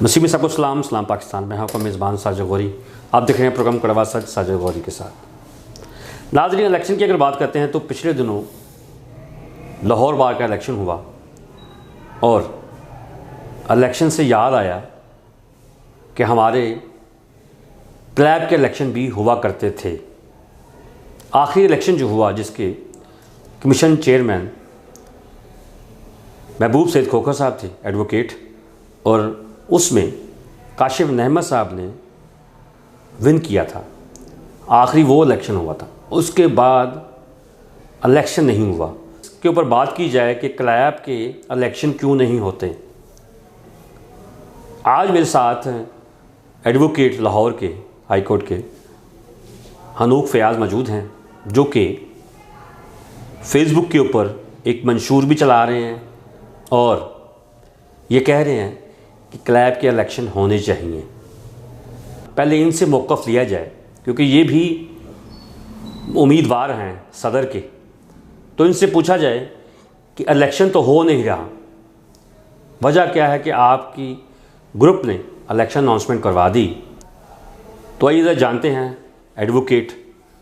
नसीम सबको सलाम पाकिस्तान में आपका मेज़बान साजिद गौरी। आप देख रहे हैं प्रोग्राम कड़वा सच साजिद गौरी के साथ। नाज़रीन, इलेक्शन की अगर बात करते हैं तो पिछले दिनों लाहौर बार का इलेक्शन हुआ और इलेक्शन से याद आया कि हमारे प्लैब के इलेक्शन भी हुआ करते थे। आखिरी इलेक्शन जो हुआ जिसके कमीशन चेयरमैन महबूब सैयद खोखर साहब थे, एडवोकेट, और उसमें काशिफ अहमद साहब ने विन किया था। आखिरी वो इलेक्शन हुआ था, उसके बाद इलेक्शन नहीं हुआ। इसके ऊपर बात की जाए कि क्लैब के इलेक्शन क्यों नहीं होते। आज मेरे साथ एडवोकेट लाहौर के हाई कोर्ट के हनूक फयाज़ मौजूद हैं, जो कि फेसबुक के ऊपर एक मंशूर भी चला रहे हैं और ये कह रहे हैं कि क्लैब के इलेक्शन होने चाहिए। पहले इनसे मौक़िफ़ लिया जाए क्योंकि ये भी उम्मीदवार हैं सदर के, तो इनसे पूछा जाए कि इलेक्शन तो हो नहीं रहा, वजह क्या है कि आपकी ग्रुप ने इलेक्शन अनाउंसमेंट करवा दी। तो आइए इधर जानते हैं एडवोकेट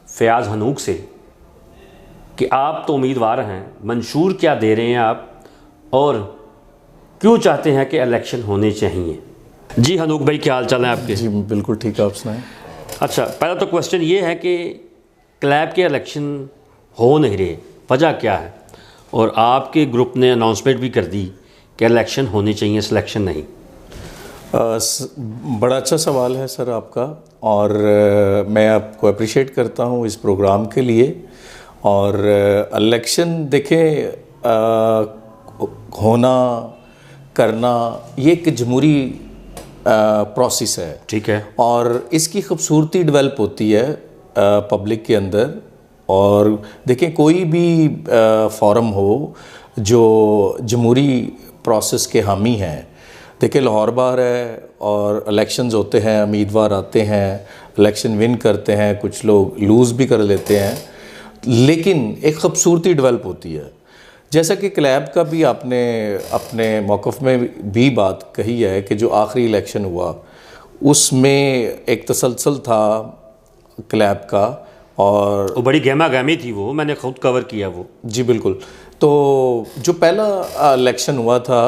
फयाज़ हनूक से कि आप तो उम्मीदवार हैं, मंशूर क्या दे रहे हैं आप और क्यों चाहते हैं कि इलेक्शन होने चाहिए। जी हनूक भाई, क्या हाल चाल है आपके? जी बिल्कुल ठीक है, आप सुनाएं। अच्छा, पहला तो क्वेश्चन ये है कि क्लैब के इलेक्शन हो नहीं रहे, वजह क्या है? और आपके ग्रुप ने अनाउंसमेंट भी कर दी कि इलेक्शन होने चाहिए, सिलेक्शन नहीं। बड़ा अच्छा सवाल है सर आपका, और मैं आपको अप्रिशिएट करता हूँ इस प्रोग्राम के लिए। और इलेक्शन देखें, होना करना ये एक जमहूरी प्रोसेस है, ठीक है, और इसकी खूबसूरती डेवलप होती है पब्लिक के अंदर। और देखें, कोई भी फोरम हो जो जमहूरी प्रोसेस के हामी हैं, देखिए लाहौर बार है और इलेक्शंस होते हैं, उम्मीदवार आते हैं, इलेक्शन विन करते हैं, कुछ लोग लूज़ भी कर लेते हैं, लेकिन एक खूबसूरती डेवलप होती है। जैसा कि क्लैब का भी आपने अपने मौक़िफ़ में भी बात कही है कि जो आखिरी इलेक्शन हुआ उसमें एक तसलसल था क्लैब का, और वो बड़ी गहमा गहमी थी, वो मैंने खुद कवर किया वो। जी बिल्कुल। तो जो पहला इलेक्शन हुआ था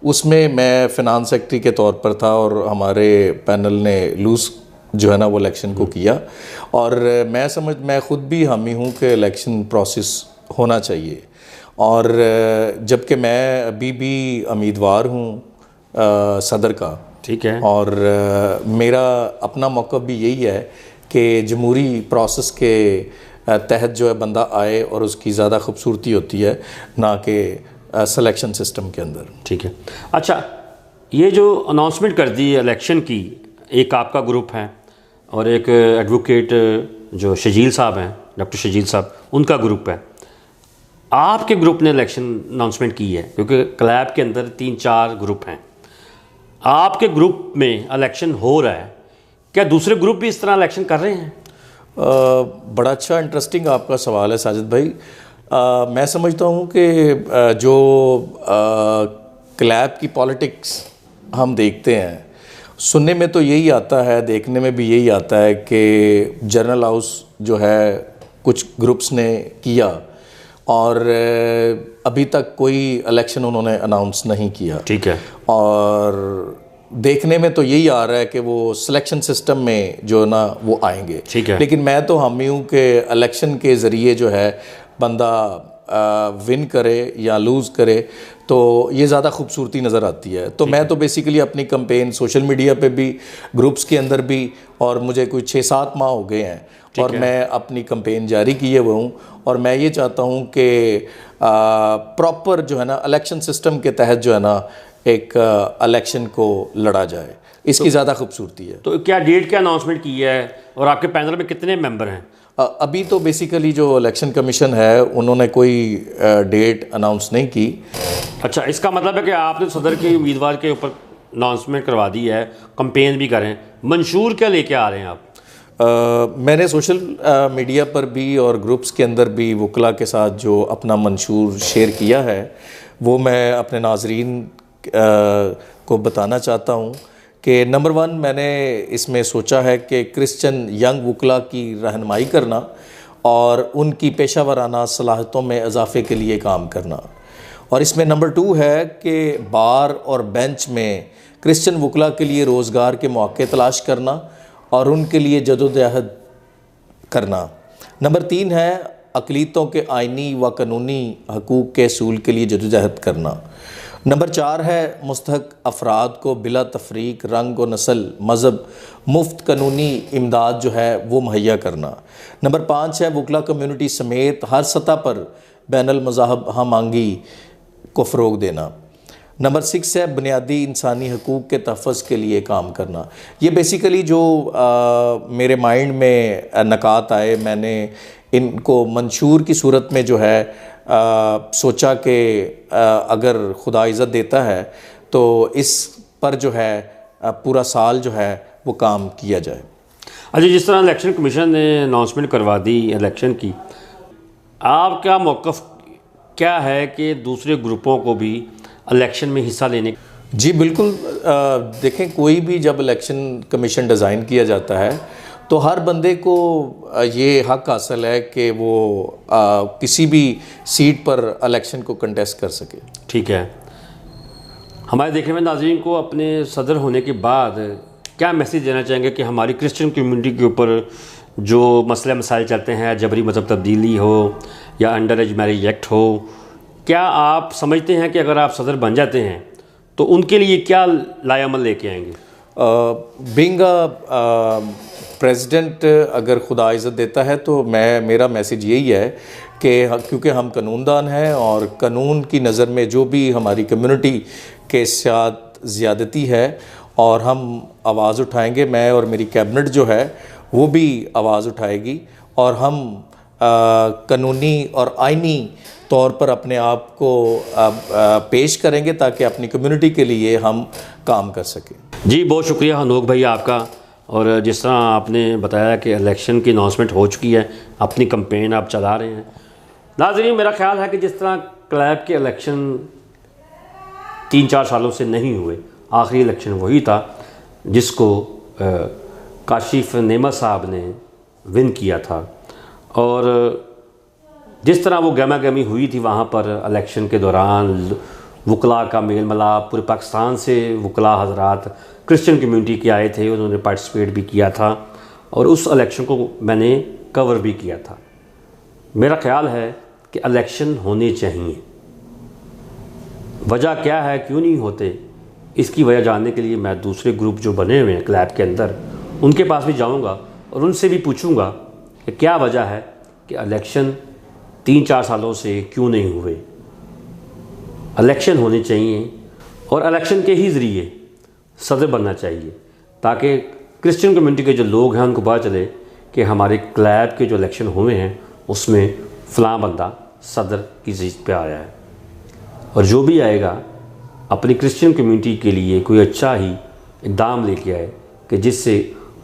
उसमें मैं फ़िनांस सेक्रेटरी के तौर पर था और हमारे पैनल ने लूज़ जो है ना वो इलेक्शन को किया। और मैं ख़ुद भी हामी हूँ कि इलेक्शन प्रोसेस होना चाहिए। और जबकि मैं अभी भी उम्मीदवार हूँ सदर का, ठीक है, और मेरा अपना मौक़िफ़ भी यही है कि जमहूरी प्रोसेस के तहत जो है बंदा आए और उसकी ज़्यादा खूबसूरती होती है, ना कि सिलेक्शन सिस्टम के अंदर। ठीक है। अच्छा, ये जो अनाउंसमेंट कर दी इलेक्शन की, एक आपका ग्रुप है और एक एडवोकेट जो शजील साहब हैं, डॉक्टर शजील साहब, उनका ग्रुप है। आपके ग्रुप ने इलेक्शन अनाउंसमेंट की है क्योंकि क्लैब के अंदर 3-4 ग्रुप हैं। आपके ग्रुप में इलेक्शन हो रहा है, क्या दूसरे ग्रुप भी इस तरह इलेक्शन कर रहे हैं? बड़ा अच्छा इंटरेस्टिंग आपका सवाल है साजिद भाई। मैं समझता हूँ कि जो क्लैब की पॉलिटिक्स हम देखते हैं, सुनने में तो यही आता है, देखने में भी यही आता है कि जनरल हाउस जो है कुछ ग्रुप्स ने किया और अभी तक कोई इलेक्शन उन्होंने अनाउंस नहीं किया, ठीक है। और देखने में तो यही आ रहा है कि वो सिलेक्शन सिस्टम में जो ना वो आएंगे, ठीक है। लेकिन मैं तो हामी हूँ कि इलेक्शन के ज़रिए जो है बंदा विन करे या लूज़ करे तो ये ज़्यादा खूबसूरती नज़र आती है। तो मैं तो बेसिकली अपनी कैंपेन सोशल मीडिया पे भी, ग्रुप्स के अंदर भी, और मुझे कोई 6-7 माह हो गए हैं और मैं अपनी कैंपेन जारी किए हुए हूँ। और मैं ये चाहता हूँ कि प्रॉपर जो है ना इलेक्शन सिस्टम के तहत जो है ना एक इलेक्शन को लड़ा जाए, इसकी ज़्यादा खूबसूरती है। तो क्या डेट क्या अनाउंसमेंट की है और आपके पैनल में कितने मेंबर हैं? अभी तो बेसिकली जो इलेक्शन कमीशन है उन्होंने कोई डेट अनाउंस नहीं की। अच्छा, इसका मतलब है कि आपने सदर के उम्मीदवार के ऊपर अनाउंसमेंट करवा दी है, कैंपेन भी करें, मंशूर क्या लेके आ रहे हैं आप? मैंने सोशल मीडिया पर भी और ग्रुप्स के अंदर भी वकला के साथ जो अपना मंशूर शेयर किया है वो मैं अपने नाजरीन को बताना चाहता हूँ कि नंबर 1 मैंने इसमें सोचा है कि क्रिश्चियन यंग वकला की रहनुमाई करना और उनकी पेशा वराना सलाहियतों में इजाफे के लिए काम करना। और इसमें नंबर 2 है कि बार और बेंच में क्रिश्चियन वकला के लिए रोज़गार के मौके तलाश करना और उनके लिए जदोजहद करना। नंबर 3 है अक़लीतों के आइनी व कानूनी हकूक़ के असूल के लिए जदोजहद करना। नंबर 4 है मुस्तहक़ अफराद को बिला तफरीक रंग व नस्ल मज़हब मुफ्त कानूनी इमदाद जो है वो मुहैया करना। नंबर 5 है वकला कम्यूनिटी समेत हर सतह पर बैनुल मज़ाहब हमांगी को फ़रोग़ देना। नंबर 6 है बुनियादी इंसानी हकूक़ के तहफ़्फ़ुज़ के लिए काम करना। ये बेसिकली जो मेरे माइंड में नकात आए, मैंने इनको मंशूर की सूरत में जो है सोचा कि अगर खुदा इज़्ज़त देता है तो इस पर जो है पूरा साल जो है वो काम किया जाए। अच्छा, जिस तरह इलेक्शन कमीशन ने अनाउंसमेंट करवा दी इलेक्शन की, आपका मौक़िफ़ क्या है कि दूसरे ग्रुपों को भी इलेक्शन में हिस्सा लेने? जी बिल्कुल, देखें कोई भी जब इलेक्शन कमीशन डिज़ाइन किया जाता है तो हर बंदे को ये हक़ हासिल है कि वो किसी भी सीट पर इलेक्शन को कंटेस्ट कर सके। ठीक है, हमारे देखने में नाज़रीन को अपने सदर होने के बाद क्या मैसेज देना चाहेंगे कि हमारी क्रिश्चियन कम्युनिटी के ऊपर जो मसले मसाइल चलते हैं, जबरी मज़हब तब्दीली हो या अंडर एज मैरिज एक्ट हो, क्या आप समझते हैं कि अगर आप सदर बन जाते हैं तो उनके लिए क्या लाएअमल लेके आएंगे? बीइंग प्रेसिडेंट अगर खुदा इज़्ज़त देता है तो मेरा मैसेज यही है कि क्योंकि हम कानूनदान हैं और कानून की नज़र में जो भी हमारी कम्युनिटी के साथ ज़्यादती है और हम आवाज़ उठाएंगे, मैं और मेरी कैबिनेट जो है वो भी आवाज़ उठाएगी और हम कानूनी और आइनी तौर पर अपने आप को पेश करेंगे ताकि अपनी कम्युनिटी के लिए हम काम कर सकें। जी, बहुत शुक्रिया हनोक भाई आपका। और जिस तरह आपने बताया कि इलेक्शन की अनाउंसमेंट हो चुकी है, अपनी कैंपेन आप चला रहे हैं। नाज़रीन, मेरा ख्याल है कि जिस तरह क्लैब के इलेक्शन 3-4 सालों से नहीं हुए, आखिरी इलेक्शन वही था जिसको काशिफ नेमत साहब ने विन किया था, और जिस तरह वो गहमा गहमी हुई थी वहाँ पर इलेक्शन के दौरान, वकला का मेल मिलाप, पूरे पाकिस्तान से वकला हजरात क्रिश्चियन कम्युनिटी के आए थे, उन्होंने पार्टिसिपेट भी किया था और उस इलेक्शन को मैंने कवर भी किया था। मेरा ख्याल है कि इलेक्शन होने चाहिए। वजह क्या है, क्यों नहीं होते, इसकी वजह जानने के लिए मैं दूसरे ग्रुप जो बने हुए हैं क्लैब के अंदर, उनके पास भी जाऊंगा और उनसे भी पूछूंगा कि क्या वजह है कि इलेक्शन 3-4 सालों से क्यों नहीं हुए। इलेक्शन होने चाहिए और इलेक्शन के ही ज़रिए सदर बनना चाहिए ताकि क्रिश्चियन कम्युनिटी के जो लोग हैं उनको पता चले कि हमारे क्लैब के जो इलेक्शन हुए हैं उसमें फ़लाँ बंदा सदर की सीट पे आया है, और जो भी आएगा अपनी क्रिश्चियन कम्युनिटी के लिए कोई अच्छा ही इक़दाम लेके आए कि जिससे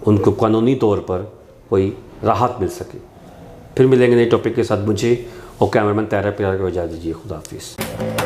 उनको कानूनी तौर पर कोई राहत मिल सके। फिर मिलेंगे नए टॉपिक के साथ। मुझे और कैमरामैन तैयार प्यार को इजाज़त दीजिए। खुदा हाफिज़।